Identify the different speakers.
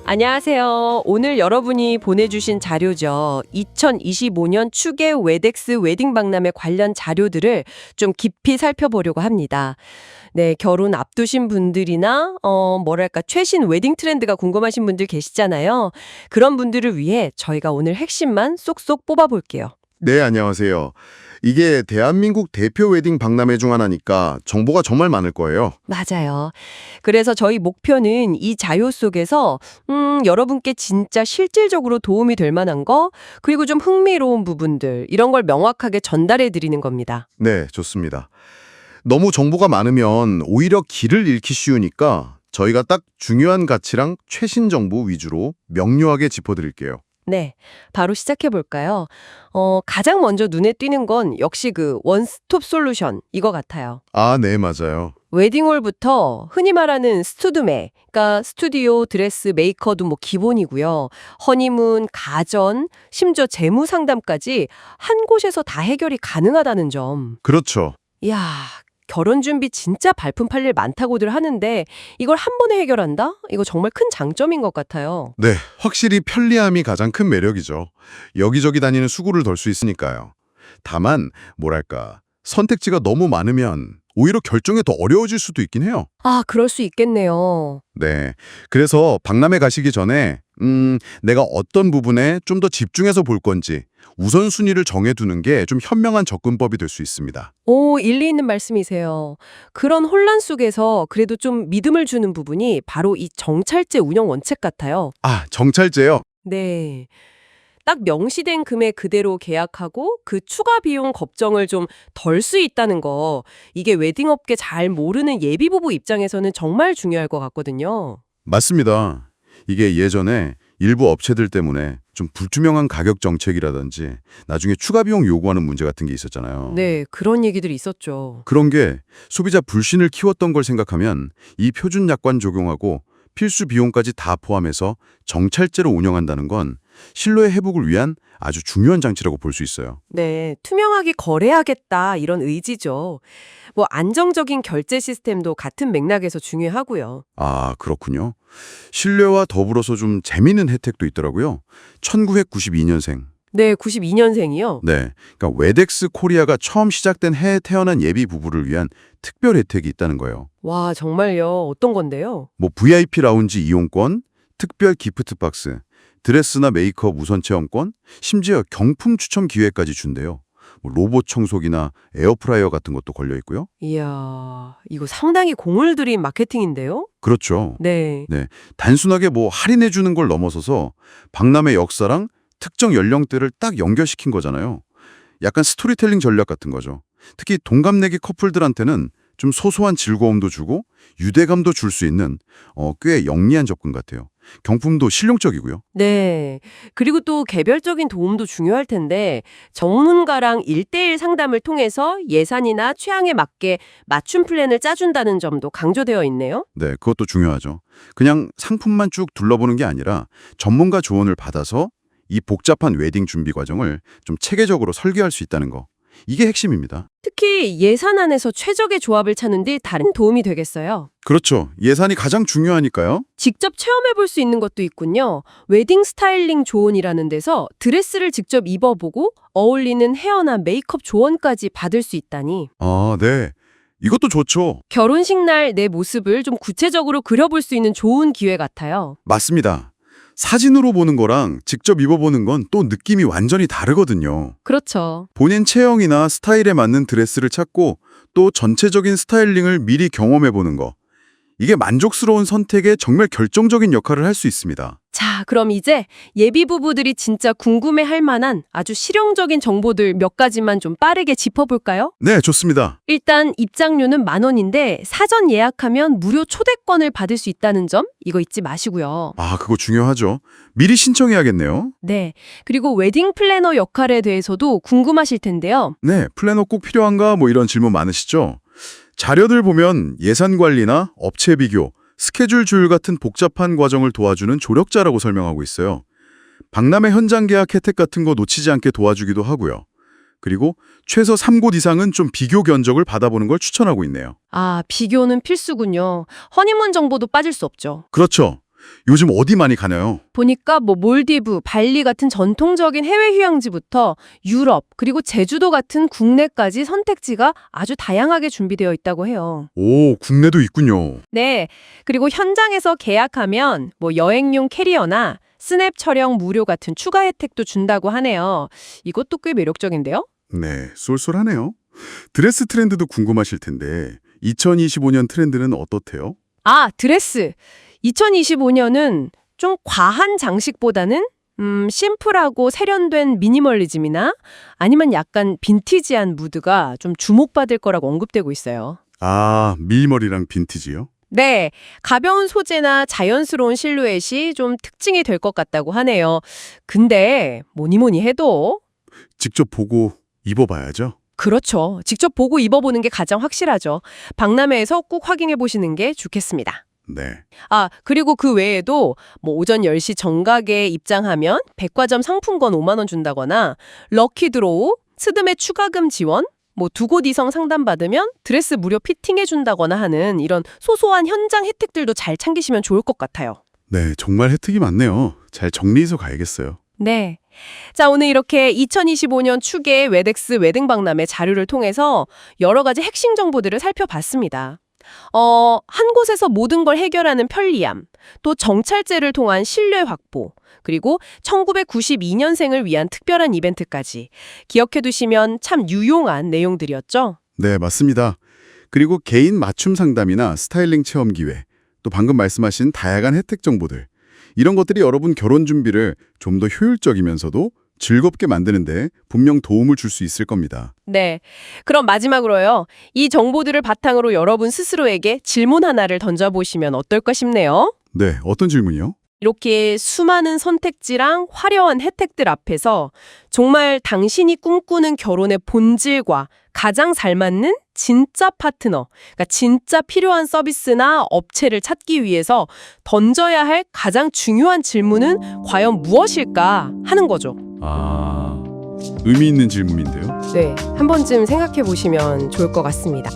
Speaker 1: 안녕하세요. 오늘 여러분이 보내주신 자료죠. 2025년 추계 웨덱스 웨딩 박람회 관련 자료들을 좀 깊이 살펴보려고 합니다. 네, 결혼 앞두신 분들이나 최신 웨딩 트렌드가 궁금하신 분들 계시잖아요. 그런 분들을 위해 저희가 오늘 핵심만 쏙쏙 뽑아볼게요.
Speaker 2: 네, 안녕하세요. 이게 대한민국 대표 웨딩 박람회 중 하나니까 정보가 정말 많을 거예요.
Speaker 1: 맞아요. 그래서 저희 목표는 이 자료 속에서 여러분께 진짜 실질적으로 도움이 될 만한 거, 그리고 좀 흥미로운 부분들, 이런 걸 명확하게 전달해 드리는 겁니다.
Speaker 2: 네, 좋습니다. 너무 정보가 많으면 오히려 길을 잃기 쉬우니까 저희가 딱 중요한 가치랑 최신 정보 위주로 명료하게 짚어드릴게요.
Speaker 1: 네, 바로 시작해 볼까요? 가장 먼저 눈에 띄는 건 역시 그 원스톱 솔루션 이거 같아요.
Speaker 2: 아, 네, 맞아요.
Speaker 1: 웨딩홀부터 흔히 말하는 스투드메, 그러니까 스튜디오, 드레스, 메이커도 뭐 기본이고요. 허니문, 가전, 심지어 재무 상담까지 한 곳에서 다 해결이 가능하다는 점.
Speaker 2: 그렇죠.
Speaker 1: 이야, 결혼 준비 진짜 발품 팔 일 많다고들 하는데 이걸 한 번에 해결한다? 이거 정말 큰 장점인 것 같아요.
Speaker 2: 네, 확실히 편리함이 가장 큰 매력이죠. 여기저기 다니는 수고를 덜 수 있으니까요. 다만, 선택지가 너무 많으면 오히려 결정이 더 어려워질 수도 있긴 해요.
Speaker 1: 아, 그럴 수 있겠네요.
Speaker 2: 네. 그래서 박람회 가시기 전에 내가 어떤 부분에 좀 더 집중해서 볼 건지 우선순위를 정해두는 게 좀 현명한 접근법이 될 수 있습니다.
Speaker 1: 오, 일리 있는 말씀이세요. 그런 혼란 속에서 그래도 좀 믿음을 주는 부분이 바로 이 정찰제 운영 원칙 같아요.
Speaker 2: 아, 정찰제요?
Speaker 1: 네. 딱 명시된 금액 그대로 계약하고 그 추가 비용 걱정을 좀 덜 수 있다는 거. 이게 웨딩업계 잘 모르는 예비부부 입장에서는 정말 중요할 것 같거든요.
Speaker 2: 맞습니다. 이게 예전에 일부 업체들 때문에 좀 불투명한 가격 정책이라든지 나중에 추가 비용 요구하는 문제 같은 게 있었잖아요.
Speaker 1: 네, 그런 얘기들이 있었죠.
Speaker 2: 그런 게 소비자 불신을 키웠던 걸 생각하면 이 표준 약관 적용하고 필수 비용까지 다 포함해서 정찰제로 운영한다는 건 신뢰의 회복을 위한 아주 중요한 장치라고 볼 수 있어요.
Speaker 1: 네, 투명하게 거래하겠다 이런 의지죠. 뭐 안정적인 결제 시스템도 같은 맥락에서 중요하고요.
Speaker 2: 아, 그렇군요. 신뢰와 더불어서 좀 재미있는 혜택도 있더라고요. 1992년생.
Speaker 1: 네, 92년생이요.
Speaker 2: 네, 그러니까 웨덱스 코리아가 처음 시작된 해에 태어난 예비 부부를 위한 특별 혜택이 있다는 거예요.
Speaker 1: 와, 정말요? 어떤 건데요?
Speaker 2: 뭐 VIP 라운지 이용권, 특별 기프트 박스, 드레스나 메이크업 우선 체험권, 심지어 경품 추첨 기회까지 준대요. 뭐 로봇 청소기나 에어프라이어 같은 것도 걸려 있고요.
Speaker 1: 이야, 이거 상당히 공을 들인 마케팅인데요?
Speaker 2: 그렇죠.
Speaker 1: 네.
Speaker 2: 네, 단순하게 뭐 할인해 주는 걸 넘어서서 박람회 역사랑 특정 연령대를 딱 연결시킨 거잖아요. 약간 스토리텔링 전략 같은 거죠. 특히 동갑내기 커플들한테는 좀 소소한 즐거움도 주고 유대감도 줄 수 있는 꽤 영리한 접근 같아요. 경품도 실용적이고요.
Speaker 1: 네. 그리고 또 개별적인 도움도 중요할 텐데 전문가랑 1대1 상담을 통해서 예산이나 취향에 맞게 맞춤 플랜을 짜준다는 점도 강조되어 있네요.
Speaker 2: 네, 그것도 중요하죠. 그냥 상품만 쭉 둘러보는 게 아니라 전문가 조언을 받아서 이 복잡한 웨딩 준비 과정을 좀 체계적으로 설계할 수 있다는 거. 이게 핵심입니다.
Speaker 1: 특히 예산 안에서 최적의 조합을 찾는 데 다른 도움이 되겠어요.
Speaker 2: 그렇죠. 예산이 가장 중요하니까요.
Speaker 1: 직접 체험해 볼 수 있는 것도 있군요. 웨딩 스타일링 조언이라는 데서 드레스를 직접 입어보고 어울리는 헤어나 메이크업 조언까지 받을 수 있다니.
Speaker 2: 아, 네. 이것도 좋죠.
Speaker 1: 결혼식 날 내 모습을 좀 구체적으로 그려볼 수 있는 좋은 기회 같아요.
Speaker 2: 맞습니다. 사진으로 보는 거랑 직접 입어보는 건 또 느낌이 완전히 다르거든요.
Speaker 1: 그렇죠.
Speaker 2: 본인 체형이나 스타일에 맞는 드레스를 찾고 또 전체적인 스타일링을 미리 경험해보는 거. 이게 만족스러운 선택에 정말 결정적인 역할을 할 수 있습니다.
Speaker 1: 자, 그럼 이제 예비 부부들이 진짜 궁금해할 만한 아주 실용적인 정보들 몇 가지만 좀 빠르게 짚어볼까요?
Speaker 2: 네, 좋습니다.
Speaker 1: 일단 입장료는 10,000원인데 사전 예약하면 무료 초대권을 받을 수 있다는 점 이거 잊지 마시고요.
Speaker 2: 아, 그거 중요하죠. 미리 신청해야겠네요.
Speaker 1: 네, 그리고 웨딩 플래너 역할에 대해서도 궁금하실 텐데요.
Speaker 2: 네, 플래너 꼭 필요한가? 뭐 이런 질문 많으시죠? 자료들 보면 예산 관리나 업체 비교, 스케줄 조율 같은 복잡한 과정을 도와주는 조력자라고 설명하고 있어요. 박람회 현장 계약 혜택 같은 거 놓치지 않게 도와주기도 하고요. 그리고 최소 3곳 이상은 좀 비교 견적을 받아보는 걸 추천하고 있네요.
Speaker 1: 아, 비교는 필수군요. 허니문 정보도 빠질 수 없죠.
Speaker 2: 그렇죠. 요즘 어디 많이 가나요?
Speaker 1: 보니까 몰디브, 발리 같은 전통적인 해외 휴양지부터 유럽, 그리고 제주도 같은 국내까지 선택지가 아주 다양하게 준비되어 있다고 해요.
Speaker 2: 오, 국내도 있군요.
Speaker 1: 네. 그리고 현장에서 계약하면 여행용 캐리어나 스냅 촬영 무료 같은 추가 혜택도 준다고 하네요. 이것도 꽤 매력적인데요?
Speaker 2: 네, 쏠쏠하네요. 드레스 트렌드도 궁금하실 텐데 2025년 트렌드는 어떻대요?
Speaker 1: 아, 드레스. 2025년은 좀 과한 장식보다는 심플하고 세련된 미니멀리즘이나 아니면 약간 빈티지한 무드가 좀 주목받을 거라고 언급되고 있어요.
Speaker 2: 아, 미니멀이랑 빈티지요?
Speaker 1: 네, 가벼운 소재나 자연스러운 실루엣이 좀 특징이 될 것 같다고 하네요. 근데 뭐니 해도
Speaker 2: 직접 보고 입어봐야죠.
Speaker 1: 그렇죠. 직접 보고 입어보는 게 가장 확실하죠. 박람회에서 꼭 확인해 보시는 게 좋겠습니다.
Speaker 2: 네.
Speaker 1: 아, 그리고 그 외에도 오전 10시 정각에 입장하면 백화점 상품권 5만 원 준다거나 럭키드로우, 스드메 추가금 지원, 두 곳 이상 상담받으면 드레스 무료 피팅해 준다거나 하는 이런 소소한 현장 혜택들도 잘 챙기시면 좋을 것 같아요.
Speaker 2: 네, 정말 혜택이 많네요. 잘 정리해서 가야겠어요.
Speaker 1: 네. 자, 오늘 이렇게 2025년 추계 웨덱스 웨딩 박람회 자료를 통해서 여러 가지 핵심 정보들을 살펴봤습니다. 한 곳에서 모든 걸 해결하는 편리함, 또 정찰제를 통한 신뢰 확보, 그리고 1992년생을 위한 특별한 이벤트까지 기억해 두시면 참 유용한 내용들이었죠.
Speaker 2: 네, 맞습니다. 그리고 개인 맞춤 상담이나 스타일링 체험 기회, 또 방금 말씀하신 다양한 혜택 정보들, 이런 것들이 여러분 결혼 준비를 좀 더 효율적이면서도 즐겁게 만드는데 분명 도움을 줄 수 있을 겁니다.
Speaker 1: 네. 그럼 마지막으로요. 이 정보들을 바탕으로 여러분 스스로에게 질문 하나를 던져보시면 어떨까 싶네요.
Speaker 2: 네, 어떤 질문이요?
Speaker 1: 이렇게 수많은 선택지랑 화려한 혜택들 앞에서 정말 당신이 꿈꾸는 결혼의 본질과 가장 잘 맞는 진짜 파트너, 그러니까 진짜 필요한 서비스나 업체를 찾기 위해서 던져야 할 가장 중요한 질문은 과연 무엇일까 하는 거죠.
Speaker 2: 아, 의미 있는 질문인데요.
Speaker 1: 네, 한 번쯤 생각해 보시면 좋을 것 같습니다.